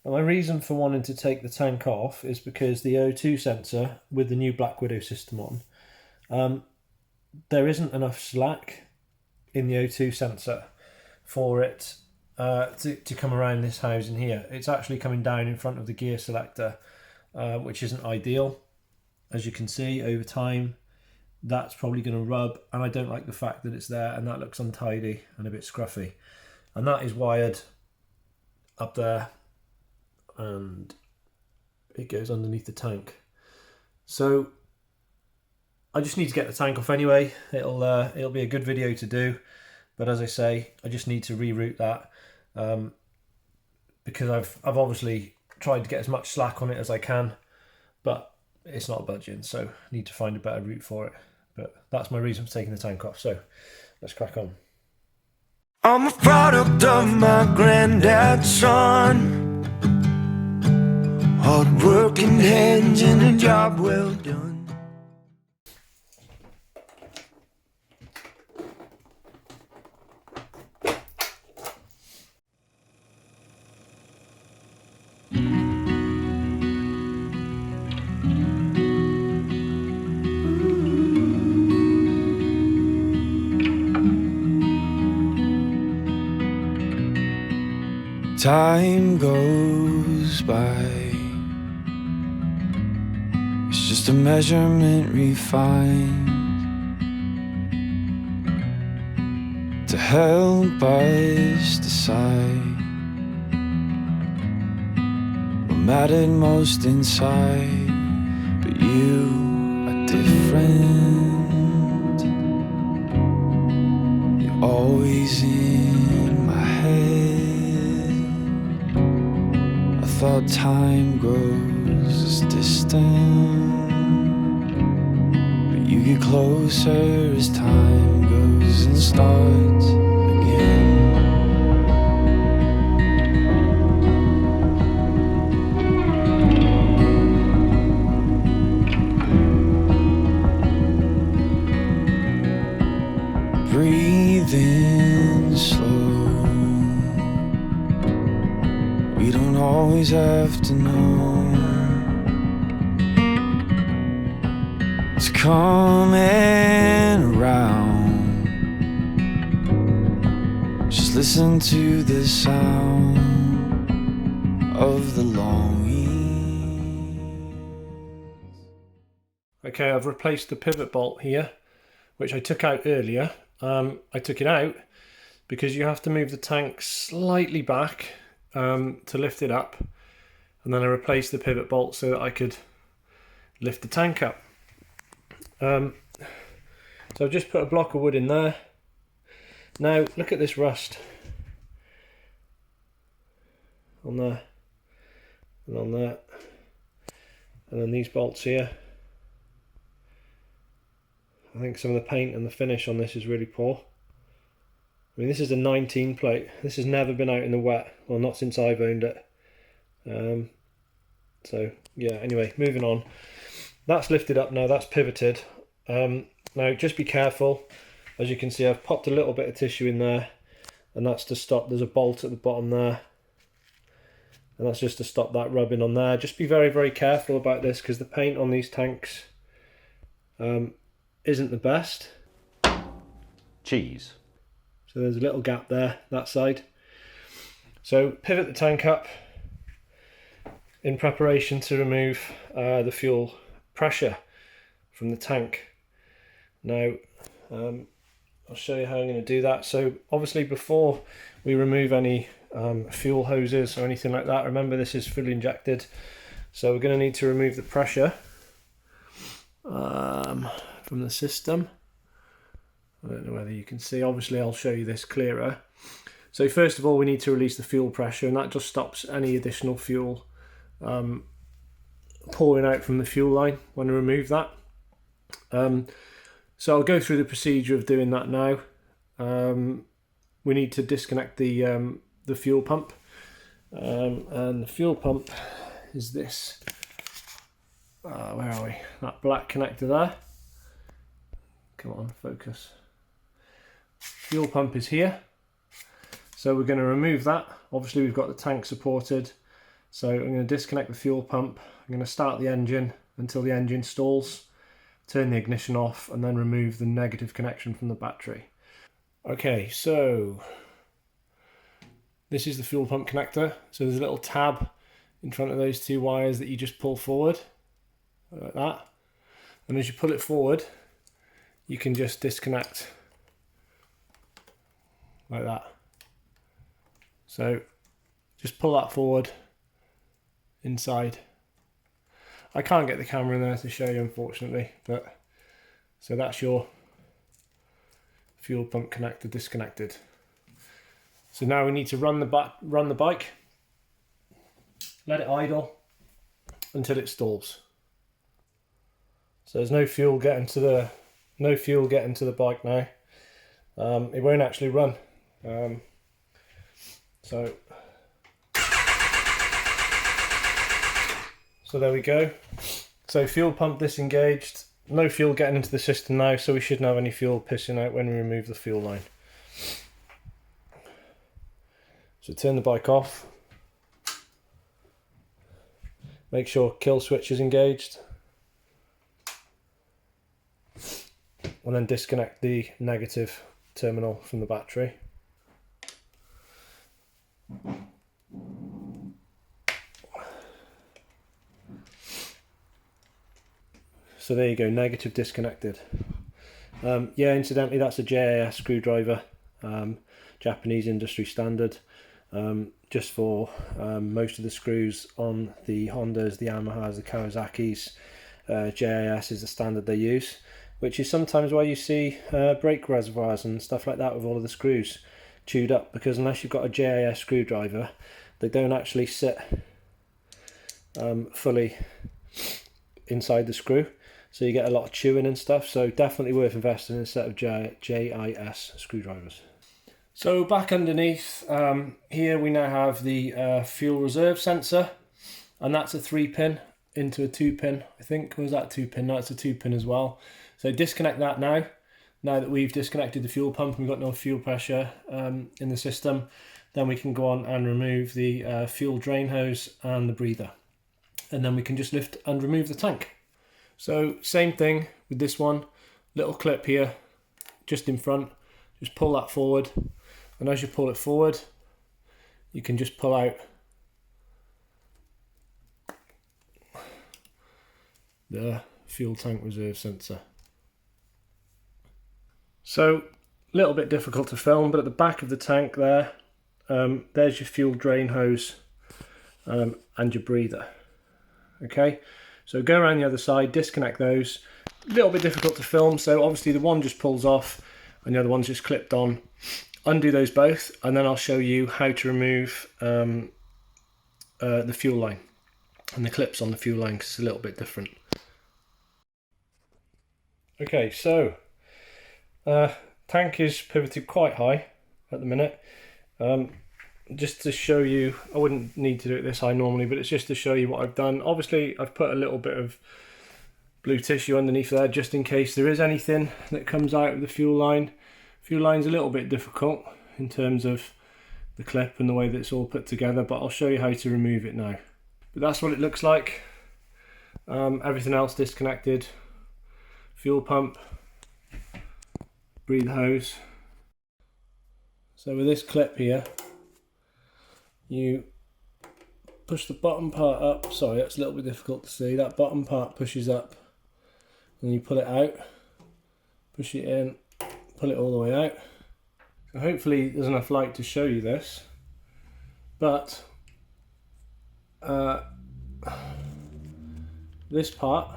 And my reason for wanting to take the tank off is because the O2 sensor with the new Black Widow system on, there isn't enough slack in the O2 sensor for it to come around this housing here. It's actually coming down in front of the gear selector, which isn't ideal. As you can see, over time, that's probably going to rub, and I don't like the fact that it's there, and that looks untidy and a bit scruffy. And that is wired up there, and it goes underneath the tank. So I just need to get the tank off anyway. It'll be a good video to do, but as I say, I just need to reroute that because I've obviously tried to get as much slack on it as I can, but it's not budging, so I need to find a better route for it. But that's my reason for taking the tank off, so let's crack on. I'm a product of my granddad's son, hard working hands and a job well done. Time goes by, it's just a measurement refined to help us decide what mattered most inside. But you are different, you're always in my head. I thought time grows as distant, but you get closer as time goes and starts again. Breathe in slow. We don't always have to know it's coming around. Just listen to the sound of the longing. Okay, I've replaced the pivot bolt here, which I took out earlier. I took it out because you have to move the tank slightly back to lift it up, and then I replaced the pivot bolt so that I could lift the tank up. So I've just put a block of wood in there. Now look at this rust on there and on there, and then these bolts here. I think some of the paint and the finish on this is really poor. I mean, this is a 19 plate. This has never been out in the wet. Well, not since I've owned it. So, yeah, anyway, moving on. That's lifted up now, that's pivoted. Now, just be careful. As you can see, I've popped a little bit of tissue in there, and that's to stop, there's a bolt at the bottom there. And that's just to stop that rubbing on there. Just be very, very careful about this, because the paint on these tanks isn't the best. Cheese. So there's a little gap there, that side. So pivot the tank up in preparation to remove the fuel pressure from the tank. Now, I'll show you how I'm going to do that. So obviously before we remove any fuel hoses or anything like that, remember this is fully injected. So we're going to need to remove the pressure from the system. I don't know whether you can see, obviously I'll show you this clearer. So first of all, we need to release the fuel pressure, and that just stops any additional fuel pouring out from the fuel line when I remove that. So I'll go through the procedure of doing that now. We need to disconnect the fuel pump, and the fuel pump is this. Where are we? That black connector there. Come on, focus. Fuel pump is here. So we're going to remove that. Obviously we've got the tank supported. So I'm going to disconnect the fuel pump. I'm going to start the engine until the engine stalls, turn the ignition off, and then remove the negative connection from the battery. Okay, so this is the fuel pump connector. So there's a little tab in front of those two wires that you just pull forward, like that. And as you pull it forward, you can just disconnect like that. So just pull that forward inside. I can't get the camera in there to show you, unfortunately, but so that's your fuel pump connector disconnected. So now we need to run the bike, let it idle until it stalls. So there's no fuel getting to the bike now. It won't actually run. So there we go. So fuel pump disengaged. No fuel getting into the system now, so we shouldn't have any fuel pissing out when we remove the fuel line. So turn the bike off. Make sure kill switch is engaged. And then disconnect the negative terminal from the battery. So there you go, negative disconnected. Yeah, incidentally, that's a JAS screwdriver, Japanese industry standard. Just for most of the screws on the Hondas, the Yamahas, the Kawasaki's, JAS is the standard they use, which is sometimes why you see brake reservoirs and stuff like that with all of the screws chewed up, because unless you've got a JAS screwdriver, they don't actually sit fully inside the screw, so you get a lot of chewing and stuff. So definitely worth investing in a set of JIS screwdrivers. So back underneath here we now have the fuel reserve sensor, and that's a 3-pin into a 2-pin, I think. Was that 2-pin? No, it's a 2-pin as well. So disconnect that now that we've disconnected the fuel pump and we've got no fuel pressure in the system. Then we can go on and remove the fuel drain hose and the breather, and then we can just lift and remove the tank. So same thing with this one, little clip here just in front, just pull that forward, and as you pull it forward you can just pull out the fuel tank reserve sensor. So a little bit difficult to film, but at the back of the tank there's your fuel drain hose and your breather. Okay, so go around the other side, disconnect those. A little bit difficult to film, so obviously the one just pulls off and the other one's just clipped on. Undo those both, and then I'll show you how to remove the fuel line and the clips on the fuel line, because it's a little bit different. Okay, so tank is pivoted quite high at the minute. Just to show you, I wouldn't need to do it this high normally, but it's just to show you what I've done. Obviously I've put a little bit of blue tissue underneath there just in case there is anything that comes out of the fuel line. Fuel line's a little bit difficult in terms of the clip and the way that it's all put together, but I'll show you how to remove it now. But that's what it looks like. Everything else disconnected. Fuel pump, breather hose. So with this clip here, you push the bottom part up. Sorry, that's a little bit difficult to see. That bottom part pushes up, and you pull it out, push it in, pull it all the way out. So hopefully there's enough light to show you this, but this part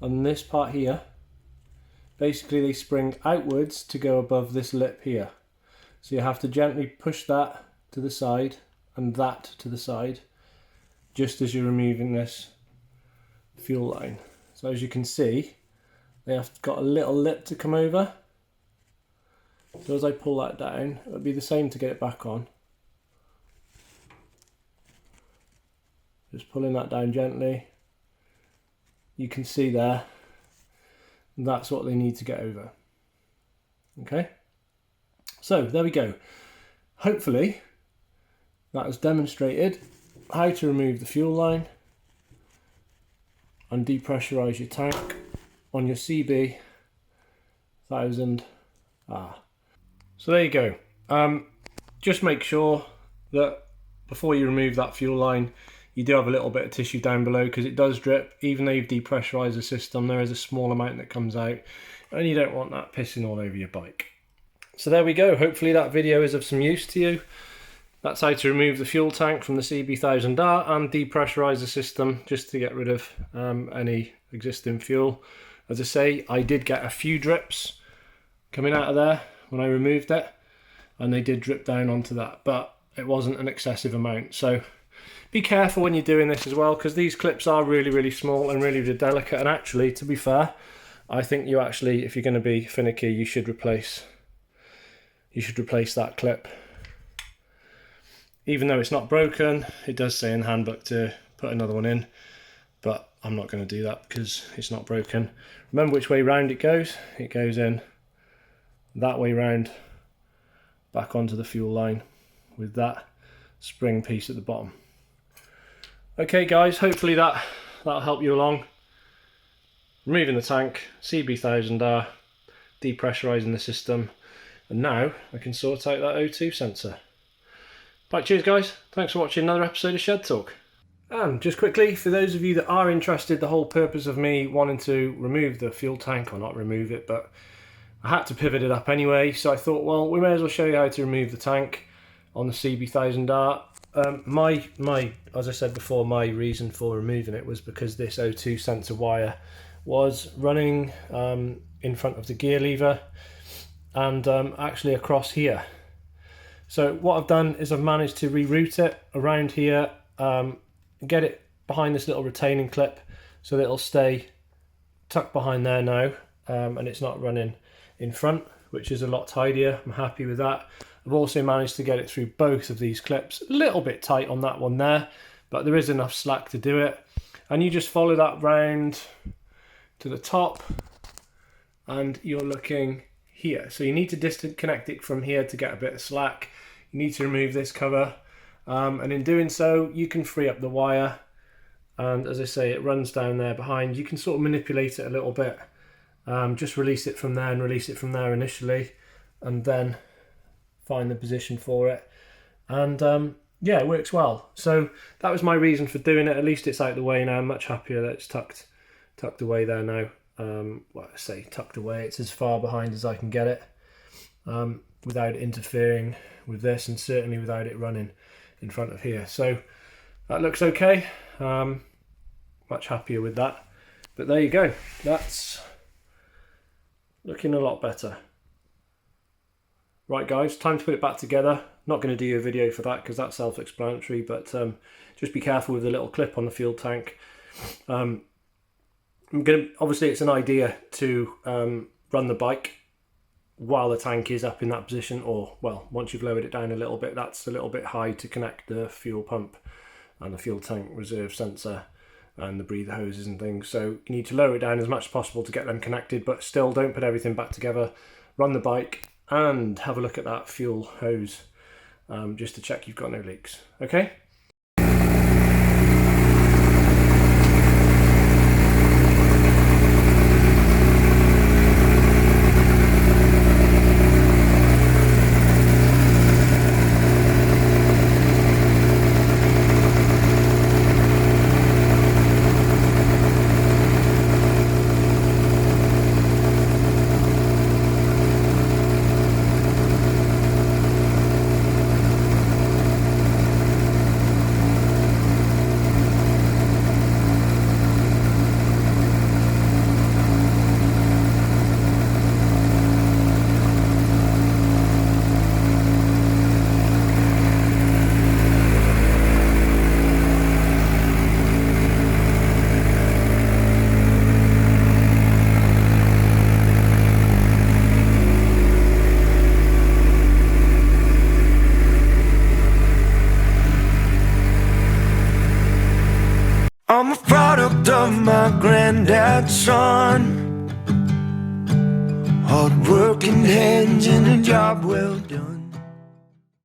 and this part here, basically they spring outwards to go above this lip here. So you have to gently push that to the side and that to the side, just as you're removing this fuel line. So as you can see, they have got a little lip to come over. So as I pull that down, it'll be the same to get it back on. Just pulling that down gently. You can see there, that's what they need to get over. Okay, so there we go. Hopefully that has demonstrated how to remove the fuel line and depressurize your tank on your CB1000R. So there you go. Just make sure that before you remove that fuel line, you do have a little bit of tissue down below, because it does drip. Even though you've depressurized the system, there is a small amount that comes out, and you don't want that pissing all over your bike. So there we go. Hopefully that video is of some use to you. That's how to remove the fuel tank from the CB1000R and depressurize the system, just to get rid of any existing fuel. As I say, I did get a few drips coming out of there when I removed it, and they did drip down onto that, but it wasn't an excessive amount. So be careful when you're doing this as well, because these clips are really small and really delicate. And actually, to be fair, I think you actually, if you're going to be finicky, you should replace that clip. Even though it's not broken, it does say in the handbook to put another one in, but I'm not going to do that because it's not broken. Remember which way round it goes. It goes in that way round, back onto the fuel line with that spring piece at the bottom. Okay guys, hopefully that'll help you along. Removing the tank, CB1000R, depressurizing the system, and now I can sort out that O2 sensor. Right, cheers guys, thanks for watching another episode of Shed Talk. And just quickly, for those of you that are interested, the whole purpose of me wanting to remove the fuel tank, or not remove it, but I had to pivot it up anyway, so I thought, well, we may as well show you how to remove the tank on the CB1000R. As I said before, my reason for removing it was because this O2 sensor wire was running in front of the gear lever and actually across here. So what I've done is I've managed to reroute it around here, get it behind this little retaining clip so that it'll stay tucked behind there now, and it's not running in front, which is a lot tidier. I'm happy with that. I've also managed to get it through both of these clips. A little bit tight on that one there, but there is enough slack to do it. And you just follow that round to the top and you're looking here. So you need to disconnect it from here to get a bit of slack. You need to remove this cover, and in doing so you can free up the wire, and as I say, it runs down there behind. You can sort of manipulate it a little bit, just release it from there and release it from there initially, and then find the position for it, and yeah, it works well. So that was my reason for doing it. At least it's out of the way now. I'm much happier that it's tucked away there now. Well, I say tucked away, it's as far behind as I can get it, without interfering with this, and certainly without it running in front of here. So that looks okay. Much happier with that. But there you go, that's looking a lot better. Right guys, time to put it back together. Not going to do a video for that because that's self-explanatory, but just be careful with the little clip on the fuel tank. Obviously it's an idea to run the bike while the tank is up in that position, or well, once you've lowered it down a little bit, that's a little bit high to connect the fuel pump and the fuel tank reserve sensor and the breather hoses and things. So you need to lower it down as much as possible to get them connected, but still don't put everything back together. Run the bike and have a look at that fuel hose, just to check you've got no leaks. Okay. I'm a product of my granddad's son. Hard working hands and a job well done.